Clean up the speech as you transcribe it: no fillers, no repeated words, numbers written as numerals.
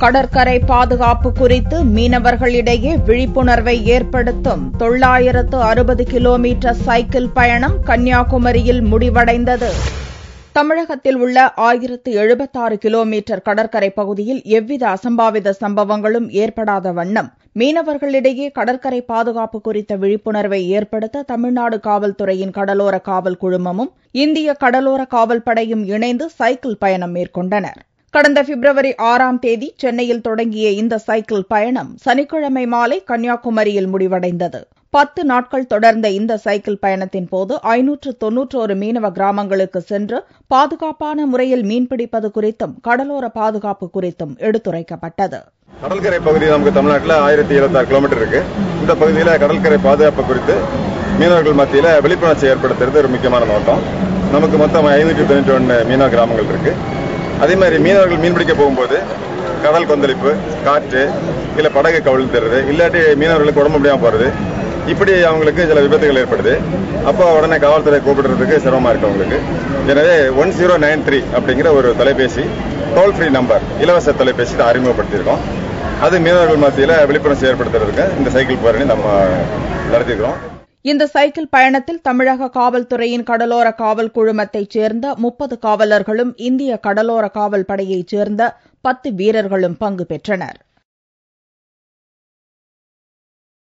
கடற்கரை பாதுகாப்பு குறித்து மீனவர்களிடையே விழிப்புணர்வை ஏற்படுத்தும் 960 கிலோமீட்டர் சைக்கிள் பயணம் கன்னியாகுமரியில் முடிவடைந்தது. தமிழகத்தில் உள்ள 1076 கிலோமீட்டர் கடற்கரை பகுதியில் எவ்வித அசம்பாவித சம்பவங்களும் ஏற்படாத வண்ணம் மீனவர்களிடையே கடற்கரை பாதுகாப்பு குறித்த விழிப்புணர்வை ஏற்படுத்த தமிழ்நாடு காவல்துறையின் கடலோர காவல் குழுமமும் இந்திய கடலோர காவல்படையும் இணைந்து சைக்கிள் பயணம் மேற்கொண்டனர். கடந்த பிப்ரவரி 6ஆம் தேதி சென்னையில் தொடங்கிய இந்த சைக்கிள் பயணம் சனிக்கிழமை மாலை கன்னியாகுமரியில் முடிவடைந்தது. 10 நாட்கள் தொடர்ந்த இந்த சைக்கிள் பயணத்தின் போது 591 மீனவ கிராமங்களுக்கு சென்று பாதுகாப்பான முறையில் மீன்பிடிப்பது குறித்தும் கடலோர பாதுகாப்பு குறித்தும் எடுத்துரைக்கப்பட்டது. கடற்கரை பகுதி நமக்கு தமிழ்நாட்டில் 1076 கிலோமீட்டர் இருக்கு. இந்த பகுதியில் கடற்கரை பாதுகாப்பு குறித்து மீனவர்கள் மத்தியில் விழிப்புணர்ச்சி ஏற்படுத்துறது ஒரு முக்கியமான நோக்கம். நமக்கு மொத்தம் 591 மீனவ கிராமங்கள் இருக்கு. அதே மாதிரி மீனவர்கள் மீன்பிடிக்க போகும்போது கடல் கொந்தளிப்பு, காற்று, இல்ல படகு கவிழ்ந்துறது, இல்லாட்டி மீனவர்களுக்கு உடம்பு முடியாம போறது, இப்படி அவங்களுக்கு சில விபத்துகள் ஏற்படுது. அப்போ உடனே காவல்துறை கூப்பிடுறதுக்கு சிரமமா இருக்கு அவங்களுக்கு. எனவே 1093 அப்படிங்கிற ஒரு தொலைபேசி டோல் ஃப்ரீ நம்பர், இலவச தொலைபேசி அறிமுகப்படுத்தியிருக்கோம். அது மீனவர்கள் மத்தியில் விழிப்புணர்ச்சி ஏற்படுத்துறதுக்கு இந்த சைக்கிள் பேரணி நம்ம நடத்திக்கிறோம். இந்த சைக்கிள் பயணத்தில் தமிழக காவல்துறையின் கடலோர காவல் குழுமத்தைச் சேர்ந்த 30 காவலர்களும் இந்திய கடலோர காவல் படையைச் சேர்ந்த 10 வீரர்களும் பங்கு பெற்றனர்.